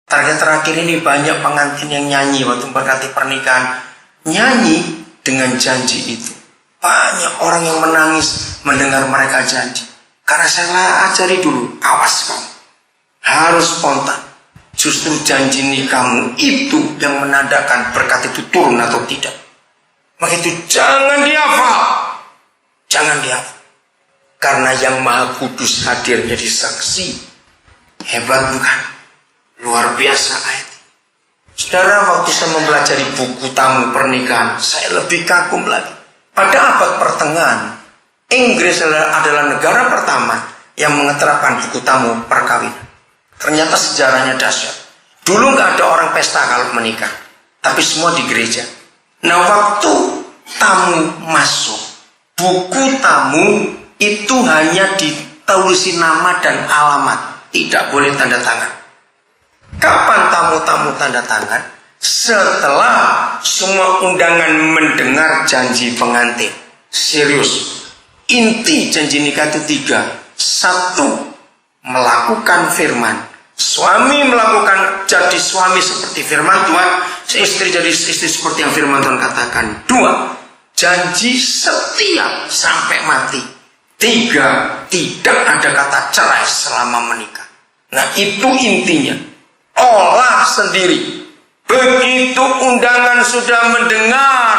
Terakhir ini banyak pengantin yang nyanyi waktu berkati pernikahan. Nyanyi dengan janji itu. Banyak orang yang menangis mendengar mereka janji. Karena saya ajari dulu, awas kamu. Harus spontan. Justru janji nikahmu itu yang menandakan berkat itu turun atau tidak. Maka itu jangan dihafal. Jangan dihafal. Karena yang Maha Kudus hadir jadi saksi. Hebat bukan? Luar biasa ayat. Saudara, waktu saya mempelajari buku tamu pernikahan, saya lebih kagum lagi. Pada abad pertengahan, Inggris adalah negara pertama yang mengeterapkan buku tamu perkawinan. Ternyata sejarahnya dahsyat. Dulu nggak ada orang pesta kalau menikah, tapi semua di gereja. Nah, waktu tamu masuk, buku tamu itu hanya ditulisi nama dan alamat, tidak boleh tanda tangan. Kapan tamu-tamu tanda tangan? Setelah semua undangan mendengar janji pengantin. Serius. Inti janji nikah itu 3. 1. Melakukan firman. Suami melakukan jadi suami seperti firman Tuhan. Istri jadi istri seperti yang firman Tuhan katakan. 2. Janji setia sampai mati. 3. Tidak ada kata cerai selama menikah. Nah, itu intinya. Olah sendiri. Begitu undangan sudah mendengar,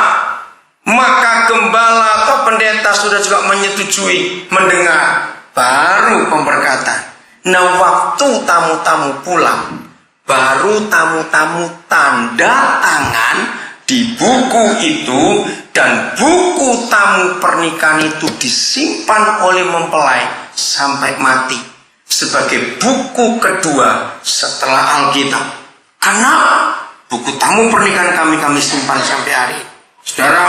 maka gembala atau pendeta sudah juga menyetujui mendengar, baru pemberkatan. Nah, waktu tamu-tamu pulang, baru tamu-tamu tanda tangan di buku itu, dan buku tamu pernikahan itu disimpan oleh mempelai sampai mati sebagai buku kedua setelah Alkitab. Karena buku tamu pernikahan kami simpan sampai hari ini. Saudara,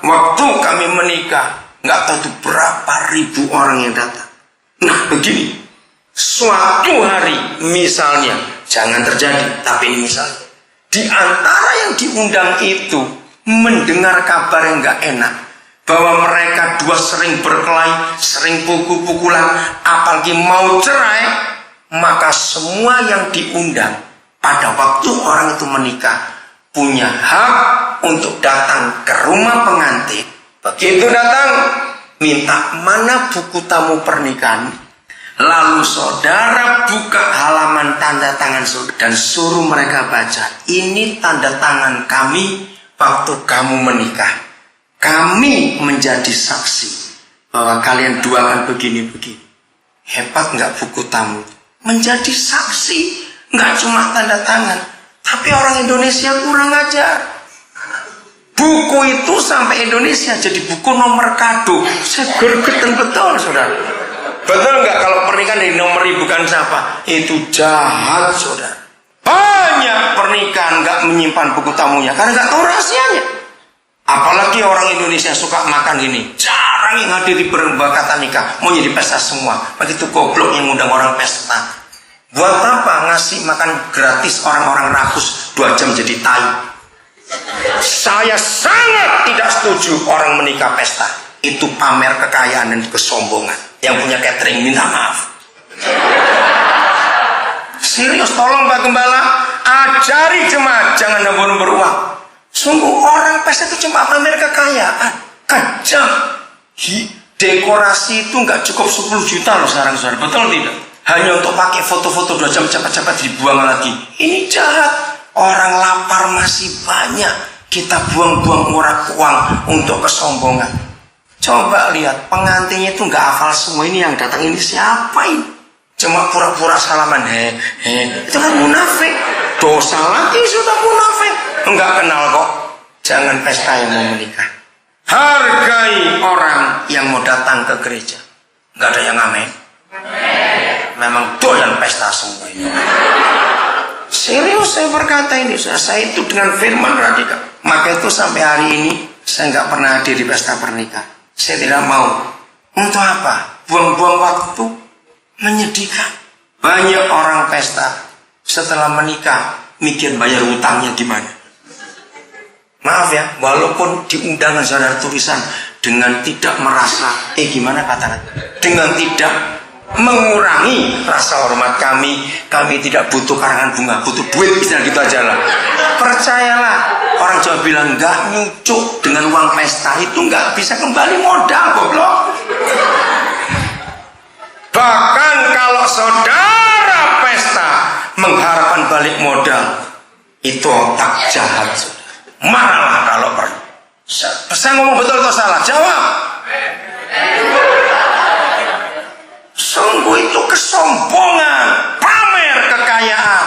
waktu kami menikah, nggak tahu berapa ribu orang yang datang. Nah, begini, suatu hari misalnya, jangan terjadi, tapi ini misalnya, di antara yang diundang itu mendengar kabar yang nggak enak, bahwa mereka dua sering berkelahi, sering pukul-pukulan, apalagi mau cerai, maka semua yang diundang pada waktu orang itu menikah punya hak untuk datang ke rumah pengantin. Begitu datang, minta mana buku tamu pernikahan, lalu saudara buka halaman tanda tangan saudara dan suruh mereka baca, ini tanda tangan kami waktu kamu menikah. Kami menjadi saksi bahwa kalian dua akan begini-begini. Hebat nggak buku tamu? Menjadi saksi, nggak cuma tanda tangan. Tapi orang Indonesia kurang ajar. Buku itu sampai Indonesia jadi buku nomor kado. Saya gergeten betul, saudara. Betul nggak kalau pernikahan dari nomor bukan siapa? Itu jahat, saudara. Banyak pernikahan nggak menyimpan buku tamunya karena nggak tahu rahasianya. Apalagi orang Indonesia suka makan gini, jarang yang hadir di berkatan nikah, mau jadi pesta semua. Begitu goblok yang ngundang orang pesta. Buat apa ngasih makan gratis orang-orang rakus 2 jam jadi tai? Saya sangat tidak setuju orang menikah pesta. Itu pamer kekayaan dan kesombongan. Yang punya catering minta maaf. Serius, tolong Pak Gembala, ajari jemaat jangan nambur-nambur uang. Sungguh orang pesta itu cuma pamer kekayaan. Kejam. Dekorasi itu nggak cukup 10 juta loh sekarang, saudara. Betul tidak? Hanya untuk pakai foto-foto 2 jam cepat-cepat dibuang lagi. Ini jahat. Orang lapar masih banyak. Kita buang-buang uang untuk kesombongan. Coba lihat, pengantinnya itu nggak hafal semua. Ini yang datang ini siapa ini? Cuma pura-pura salaman. Itu kan munafik. Dosa lagi sudah munafik. Enggak kenal kok. Jangan pesta yang mau menikah. Hargai orang yang mau datang ke gereja. Enggak ada yang amin. Memang doyan pesta semua ini. Serius saya berkata ini. Saya itu dengan firman radikal. Maka itu sampai hari ini saya enggak pernah hadir di pesta pernikahan. Saya tidak mau. Untuk apa? Buang-buang waktu. Menyedihkan. Banyak orang pesta setelah menikah mikir bayar utangnya gimana. Maaf ya, walaupun di undangan saudara tulisan dengan tidak merasa, gimana kata-kata? Dengan tidak mengurangi rasa hormat kami. Kami tidak butuh karangan bunga, butuh duit, misalnya gitu aja lah. Percayalah, orang Jawa bilang nggak nyucuk dengan uang pesta itu nggak bisa kembali modal, goblok. Bahkan kalau saudara pesta mengharapkan balik modal, itu otak jahat. Marahlah kalau perlu. Saya ngomong betul atau salah? Jawab. Sungguh itu kesombongan, pamer kekayaan,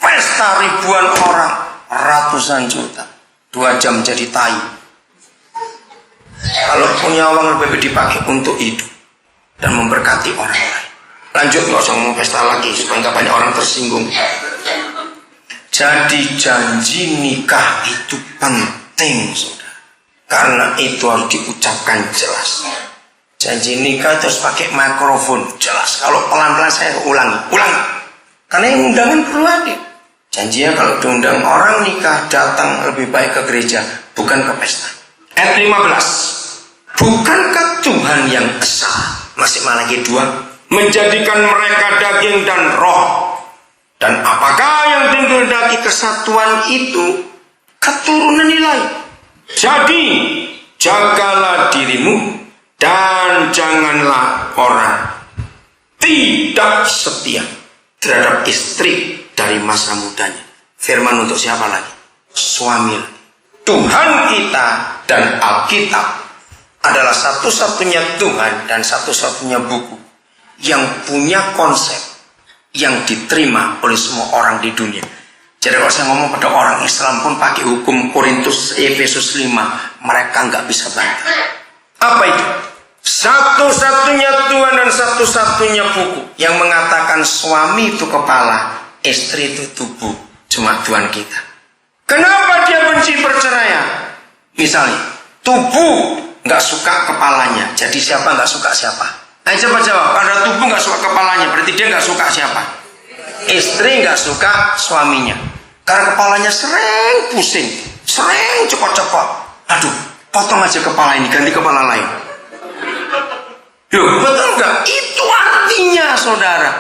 pesta ribuan orang, ratusan juta, 2 jam jadi tai. Kalau punya uang lebih dipakai untuk hidup dan memberkati orang lain. Lanjut, nggak usah ngomong pesta lagi supaya nggak banyak orang tersinggung. Jadi janji nikah itu penting, saudara, karena itu harus diucapkan jelas. Janji nikah terus pakai mikrofon jelas. Kalau pelan-pelan saya ulangi. Karena yang undangan perlu hadir. Janjinya kalau diundang orang nikah datang lebih baik ke gereja, bukan ke pesta. Ayat 15. Bukankah Tuhan yang esa, masih Malaki 2, menjadikan mereka daging dan roh? Dan apakah yang dikehendaki kesatuan itu? Keturunan nilai. Jadi jagalah dirimu dan janganlah orang tidak setia terhadap istri dari masa mudanya. Firman untuk siapa lagi? Suami. Tuhan kita dan Alkitab adalah satu-satunya Tuhan dan satu-satunya buku yang punya konsep yang diterima oleh semua orang di dunia. Jadi kalau saya ngomong pada orang Islam pun pakai hukum Korintus Efesus 5, mereka nggak bisa bantah. Apa itu? Satu-satunya Tuhan dan satu-satunya buku yang mengatakan suami itu kepala, istri itu tubuh. Cuma Tuhan kita. Kenapa dia benci perceraian? Misalnya, tubuh nggak suka kepalanya. Jadi siapa nggak suka siapa? Ayo coba jawab. Karena tubuh nggak suka kepalanya, berarti dia nggak suka siapa? Istri nggak suka suaminya. Karena kepalanya sering pusing, sering cepot-cepot. Aduh, potong aja kepala ini, ganti kepala lain. Loh, betul nggak? Itu artinya, saudara.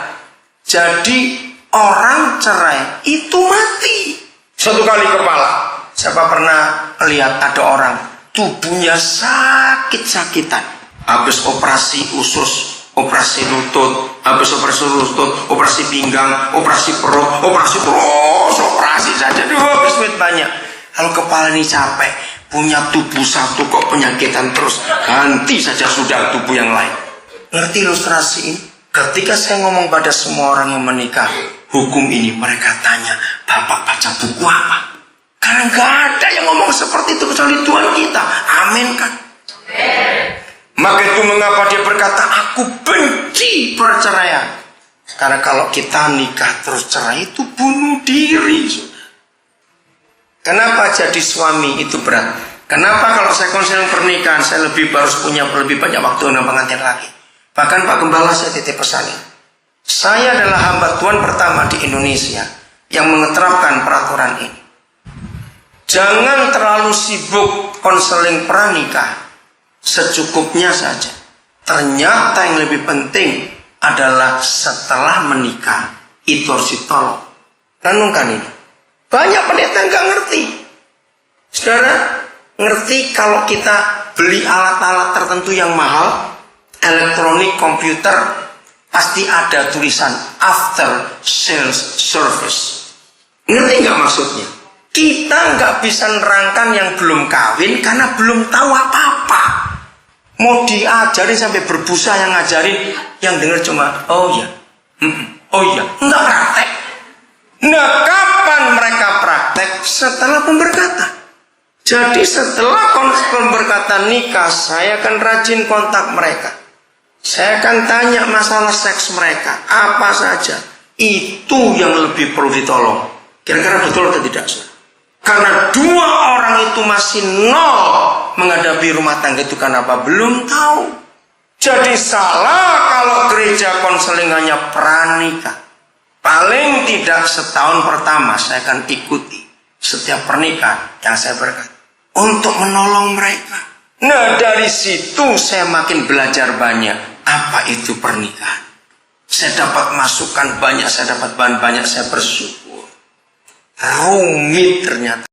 Jadi orang cerai itu mati. Satu kali kepala. Siapa pernah lihat ada orang tubuhnya sakit-sakitan, habis operasi usus, operasi lutut, habis operasi lutut, operasi pinggang, operasi perut, operasi terus, operasi saja, habis duit banyak. Kalau kepala ini capek, punya tubuh satu kok penyakitan terus, ganti saja sudah tubuh yang lain. Ngerti ilustrasi ini? Ketika saya ngomong pada semua orang yang menikah hukum ini, mereka tanya, Bapak baca buku apa? Karena gak ada yang ngomong seperti itu kecuali Tuhan kita. Amin kan? Maka itu mengapa dia berkata, aku benci perceraian. Karena kalau kita nikah terus cerai itu bunuh diri. Kenapa jadi suami itu berat? Kenapa kalau saya konseling pernikahan saya harus punya lebih banyak waktu dengan pengantin laki? Bahkan Pak Gembala saya titip pesan ini. Saya adalah hamba Tuhan pertama di Indonesia yang menerapkan peraturan ini. Jangan terlalu sibuk konseling pranikah, secukupnya saja. Ternyata yang lebih penting adalah setelah menikah itu harus ditolong. Renungkan ini. Banyak pendeta nggak ngerti. Saudara, ngerti kalau kita beli alat-alat tertentu yang mahal, elektronik, komputer, pasti ada tulisan after sales service. Ngerti nggak maksudnya? Kita nggak bisa nerangkan yang belum kawin karena belum tahu apa-apa. Mau diajarin sampai berbusa yang ngajarin, yang dengar cuma oh ya, oh ya, nggak praktek. Nah, kapan mereka praktek? Setelah pemberkatan. Jadi setelah pemberkatan nikah, saya akan rajin kontak mereka. Saya akan tanya masalah seks mereka, apa saja. Itu yang lebih perlu ditolong. Kira-kira betul atau tidak, saudara? Karena dua orang itu masih nol menghadapi rumah tangga itu karena apa? Belum tahu. Jadi salah kalau gereja konseling hanya pranikah. Paling tidak setahun pertama saya akan ikuti setiap pernikahan yang saya berkati untuk menolong mereka. Nah, dari situ saya makin belajar banyak apa itu pernikahan. Saya dapat masukan banyak, saya dapat bahan banyak, saya bersyukur. Rumit ternyata.